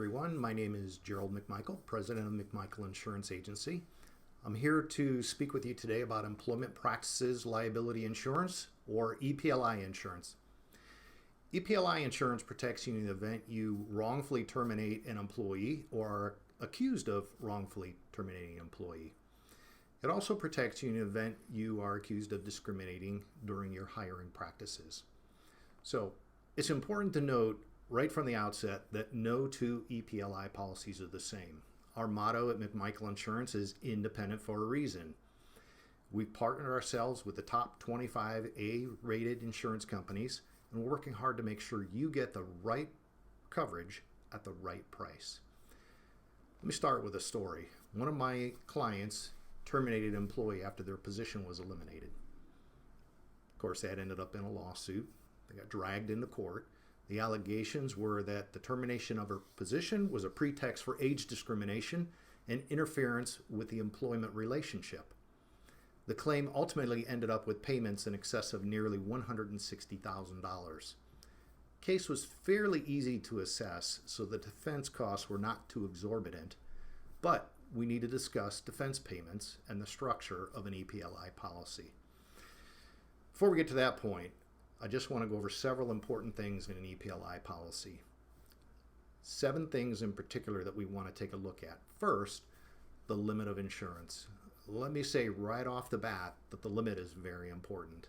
everyone. My name is Gerald McMichael, president of McMichael Insurance Agency. I'm here to speak with you today about employment practices liability insurance, or EPLI insurance. EPLI insurance protects you in the event you wrongfully terminate an employee or are accused of wrongfully terminating an employee. It also protects you in the event you are accused of discriminating during your hiring practices. So it's important to note right from the outset that no two EPLI policies are the same. Our motto at McMichael Insurance is independent for a reason. We've partnered ourselves with the top 25 A-rated insurance companies, and we're working hard to make sure you get the right coverage at the right price. Let me start with a story. One of my clients terminated an employee after their position was eliminated. Of course, that ended up in a lawsuit. They got dragged into court. The allegations were that the termination of her position was a pretext for age discrimination and interference with the employment relationship. The claim ultimately ended up with payments in excess of nearly $160,000. Case was fairly easy to assess, so the defense costs were not too exorbitant, but we need to discuss defense payments and the structure of an EPLI policy. Before we get to that point, I just want to go over several important things in an EPLI policy. 7 things in particular that we want to take a look at. First, the limit of insurance. Let me say right off the bat that the limit is very important.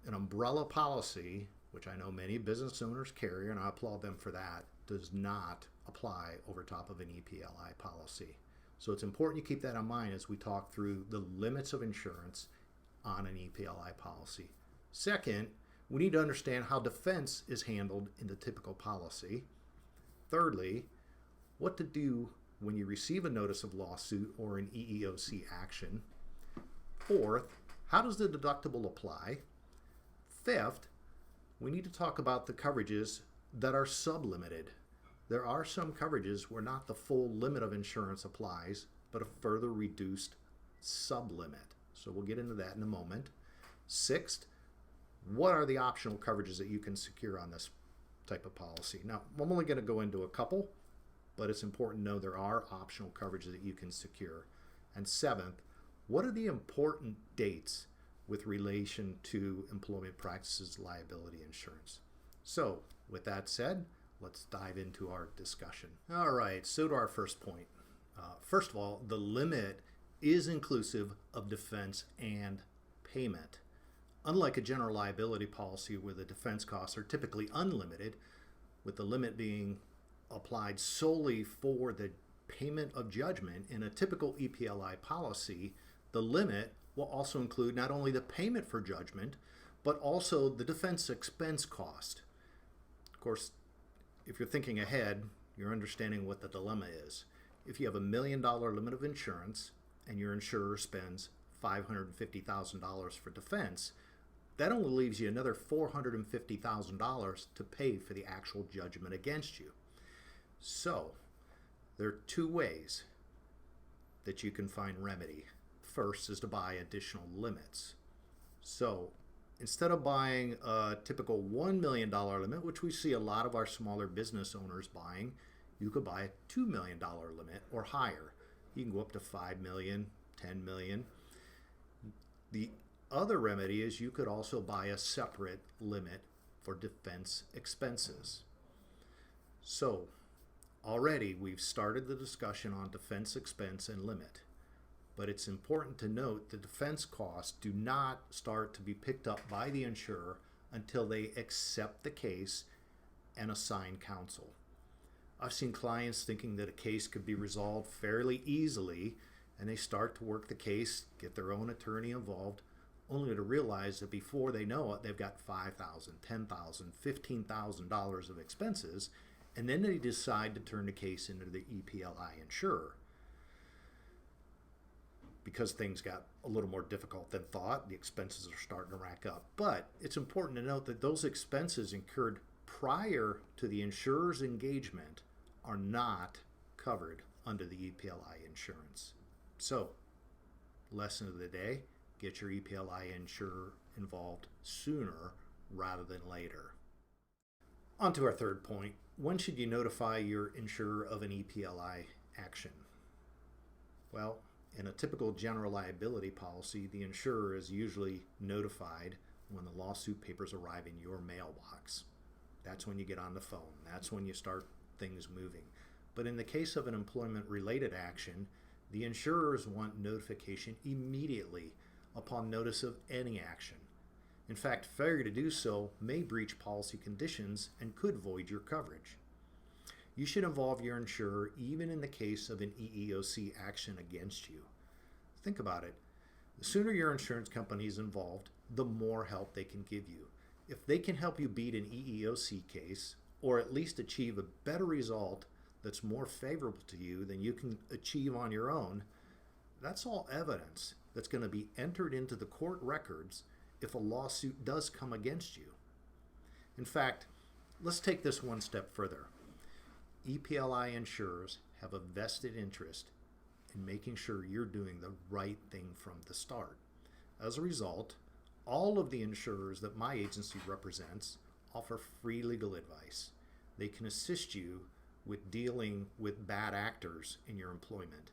An umbrella policy, which I know many business owners carry, and I applaud them for that, does not apply over top of an EPLI policy. So it's important you keep that in mind as we talk through the limits of insurance on an EPLI policy. Second, we need to understand how defense is handled in the typical policy. Thirdly, what to do when you receive a notice of lawsuit or an EEOC action. Fourth, how does the deductible apply? Fifth, we need to talk about the coverages that are sublimited. There are some coverages where not the full limit of insurance applies, but a further reduced sublimit. So we'll get into that in a moment. Sixth, what are the optional coverages that you can secure on this type of policy? Now, I'm only going to go into a couple, but it's important to know there are optional coverages that you can secure. And seventh, what are the important dates with relation to employment practices liability insurance? So, with that said, let's dive into our discussion. All right, so to our first point. First of all, the limit is inclusive of defense and payment. Unlike a general liability policy where the defense costs are typically unlimited, with the limit being applied solely for the payment of judgment, in a typical EPLI policy, the limit will also include not only the payment for judgment, but also the defense expense cost. Of course, if you're thinking ahead, you're understanding what the dilemma is. If you have $1 million limit of insurance and your insurer spends $550,000 for defense, that only leaves you another $450,000 to pay for the actual judgment against you. So, there are 2 ways that you can find remedy. First is to buy additional limits. So, instead of buying a typical $1 million limit, which we see a lot of our smaller business owners buying, you could buy a $2 million limit or higher. You can go up to $5 million, $10 million. The other remedy is you could also buy a separate limit for defense expenses. So, already we've started the discussion on defense expense and limit, but it's important to note the defense costs do not start to be picked up by the insurer until they accept the case and assign counsel. I've seen clients thinking that a case could be resolved fairly easily, and they start to work the case, get their own attorney involved, only to realize that before they know it, they've got $5,000, $10,000, $15,000 of expenses, and then they decide to turn the case into the EPLI insurer. Because things got a little more difficult than thought, the expenses are starting to rack up. But it's important to note that those expenses incurred prior to the insurer's engagement are not covered under the EPLI insurance. So, lesson of the day, get your EPLI insurer involved sooner rather than later. On to our third point, When should you notify your insurer of an EPLI action? Well, in a typical general liability policy, the insurer is usually notified when the lawsuit papers arrive in your mailbox. That's when you get on the phone. That's when you start things moving. But in the case of an employment-related action, the insurers want notification immediately upon notice of any action. In fact, failure to do so may breach policy conditions and could void your coverage. You should involve your insurer even in the case of an EEOC action against you. Think about it. The sooner your insurance company is involved, the more help they can give you. If they can help you beat an EEOC case, or at least achieve a better result that's more favorable to you than you can achieve on your own, that's all evidence that's going to be entered into the court records if a lawsuit does come against you. In fact, let's take this one step further. EPLI insurers have a vested interest in making sure you're doing the right thing from the start. As a result, all of the insurers that my agency represents offer free legal advice. They can assist you with dealing with bad actors in your employment.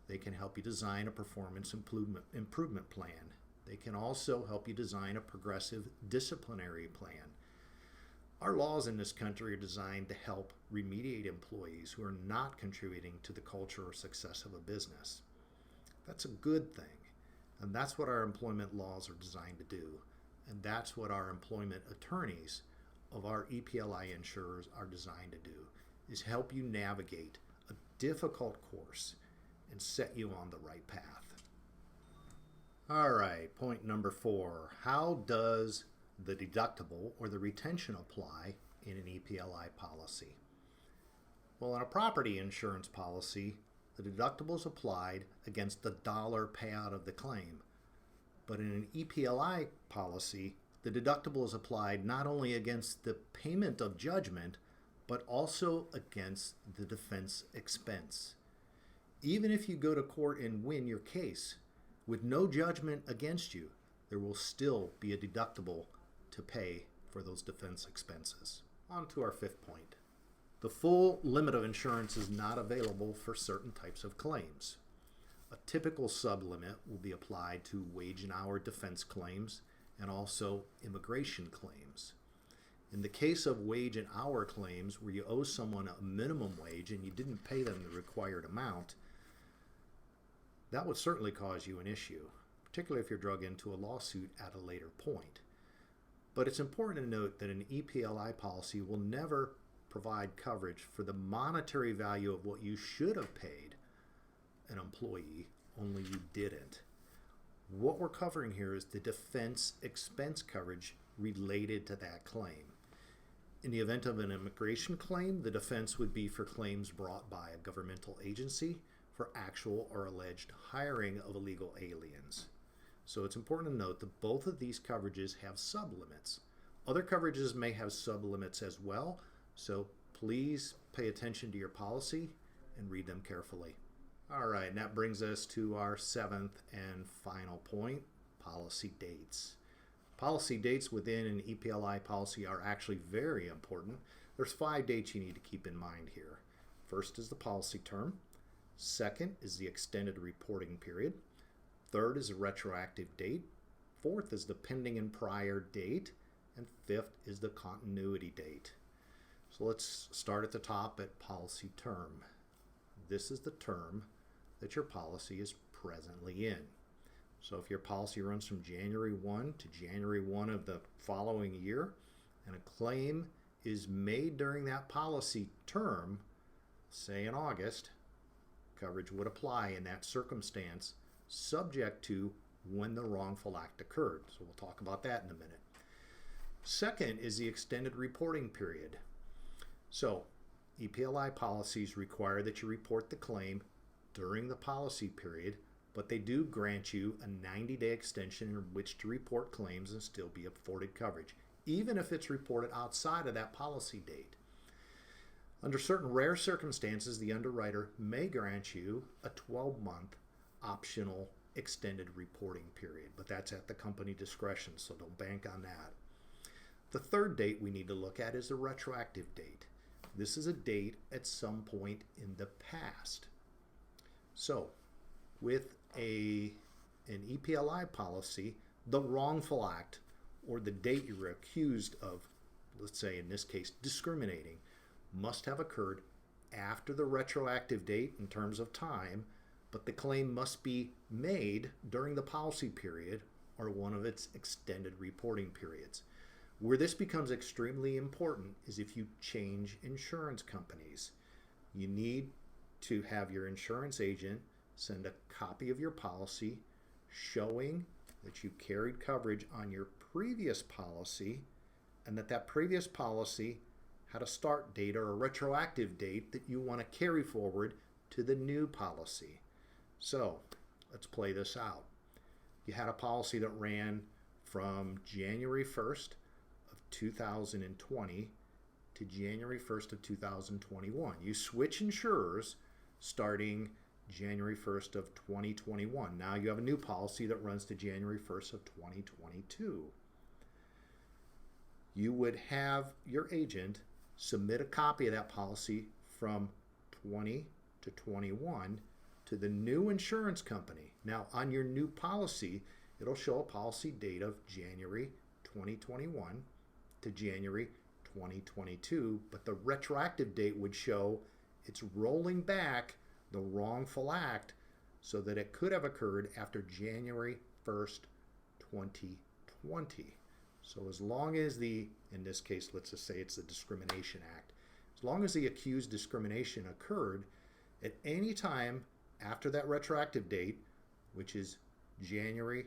They can help you design a performance improvement plan. They can also help you design a progressive disciplinary plan. Our laws in this country are designed to help remediate employees who are not contributing to the culture or success of a business. That's a good thing, and that's what our employment laws are designed to do, and that's what our employment attorneys of our EPLI insurers are designed to do, is help you navigate a difficult course and set you on the right path. All right, point number 4. How does the deductible or the retention apply in an EPLI policy? Well, in a property insurance policy, the deductible is applied against the dollar payout of the claim. But in an EPLI policy, the deductible is applied not only against the payment of judgment, but also against the defense expense. Even if you go to court and win your case, with no judgment against you, there will still be a deductible to pay for those defense expenses. On to our 5th point. The full limit of insurance is not available for certain types of claims. A typical sublimit will be applied to wage and hour defense claims and also immigration claims. In the case of wage and hour claims where you owe someone a minimum wage and you didn't pay them the required amount, that would certainly cause you an issue, particularly if you're drug into a lawsuit at a later point. But it's important to note that an EPLI policy will never provide coverage for the monetary value of what you should have paid an employee, only you didn't. What we're covering here is the defense expense coverage related to that claim. In the event of an immigration claim, the defense would be for claims brought by a governmental agency for actual or alleged hiring of illegal aliens. So it's important to note that both of these coverages have sublimits. Other coverages may have sublimits as well, so please pay attention to your policy and read them carefully. All right, and that brings us to our 7th and final point, policy dates. Policy dates within an EPLI policy are actually very important. There's 5 dates you need to keep in mind here. First is the policy term. Second is the extended reporting period. Third is a retroactive date. Fourth is the pending and prior date. And 5th is the continuity date. So let's start at the top at policy term. This is the term that your policy is presently in. So if your policy runs from January 1 to January 1 of the following year, and a claim is made during that policy term, say in August, coverage would apply in that circumstance, subject to when the wrongful act occurred. So we'll talk about that in a minute. Second is the extended reporting period. So EPLI policies require that you report the claim during the policy period, but they do grant you a 90-day extension in which to report claims and still be afforded coverage, even if it's reported outside of that policy date. Under certain rare circumstances, the underwriter may grant you a 12-month optional extended reporting period, but that's at the company discretion, so don't bank on that. The third date we need to look at is the retroactive date. This is a date at some point in the past. So with an EPLI policy, the wrongful act or the date you were accused of, let's say in this case, discriminating, must have occurred after the retroactive date in terms of time, but the claim must be made during the policy period or one of its extended reporting periods. Where this becomes extremely important is if you change insurance companies. You need to have your insurance agent send a copy of your policy showing that you carried coverage on your previous policy and that previous policy had a start date or a retroactive date that you want to carry forward to the new policy. So let's play this out. You had a policy that ran from January 1st of 2020 to January 1st of 2021. You switch insurers starting January 1st of 2021. Now you have a new policy that runs to January 1st of 2022. You would have your agent submit a copy of that policy from 20 to 21 to the new insurance company. Now on your new policy, it'll show a policy date of January 2021 to January 2022, but the retroactive date would show it's rolling back the wrongful act so that it could have occurred after January 1st, 2020. So as long as in this case, let's just say it's the Discrimination Act, as long as the accused discrimination occurred at any time after that retroactive date, which is January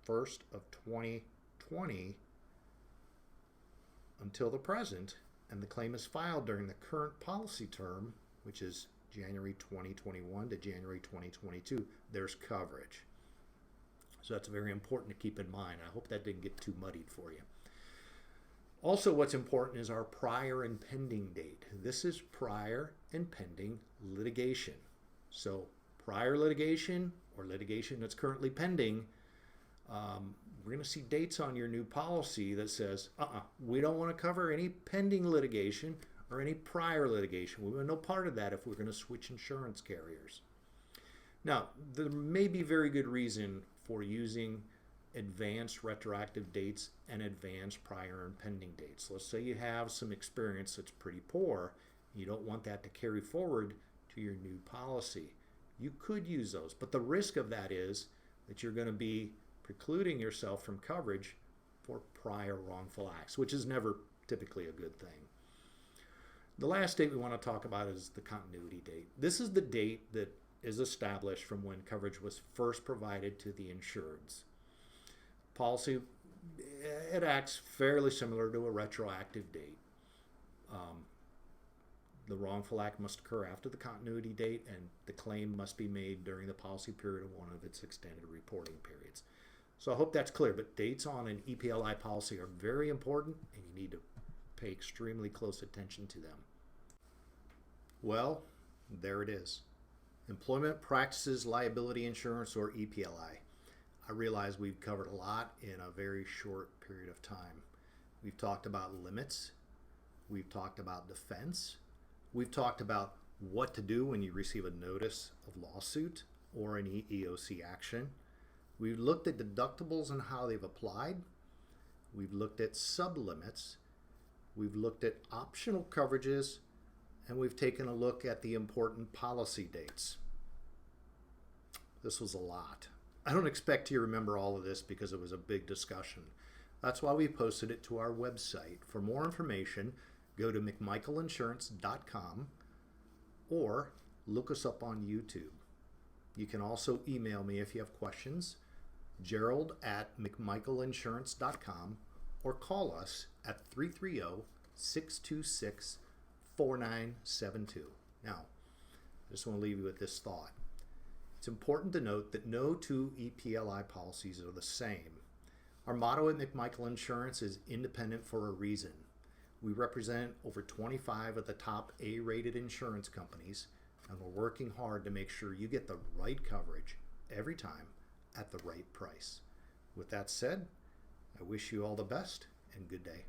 1st of 2020 until the present, and the claim is filed during the current policy term, which is January 2021 to January 2022, there's coverage. So that's very important to keep in mind. I hope that didn't get too muddied for you. Also, what's important is our prior and pending date. This is prior and pending litigation. So prior litigation or litigation that's currently pending, we're going to see dates on your new policy that says, we don't want to cover any pending litigation or any prior litigation. We want no part of that if we're going to switch insurance carriers. Now, there may be very good reason for using advanced retroactive dates and advanced prior and pending dates. Let's say you have some experience that's pretty poor. You don't want that to carry forward to your new policy. You could use those, but the risk of that is that you're going to be precluding yourself from coverage for prior wrongful acts, which is never typically a good thing. The last date we want to talk about is the continuity date. This is the date that is established from when coverage was first provided to the insureds. Policy, it acts fairly similar to a retroactive date. The wrongful act must occur after the continuity date, and the claim must be made during the policy period of one of its extended reporting periods. So I hope that's clear, but dates on an EPLI policy are very important, and you need to pay extremely close attention to them. Well, there it is. Employment Practices Liability Insurance, or EPLI. I realize we've covered a lot in a very short period of time. We've talked about limits. We've talked about defense. We've talked about what to do when you receive a notice of lawsuit or an EEOC action. We've looked at deductibles and how they've applied. We've looked at sublimits. We've looked at optional coverages, and we've taken a look at the important policy dates. This was a lot. I don't expect you to remember all of this because it was a big discussion. That's why we posted it to our website. For more information, go to McMichaelinsurance.com or look us up on YouTube. You can also email me if you have questions, Gerald@McMichaelinsurance.com, or call us at 330-626-4972. Now, I just want to leave you with this thought. It's important to note that no two EPLI policies are the same. Our motto at McMichael Insurance is independent for a reason. We represent over 25 of the top A-rated insurance companies, and we're working hard to make sure you get the right coverage every time at the right price. With that said, I wish you all the best and good day.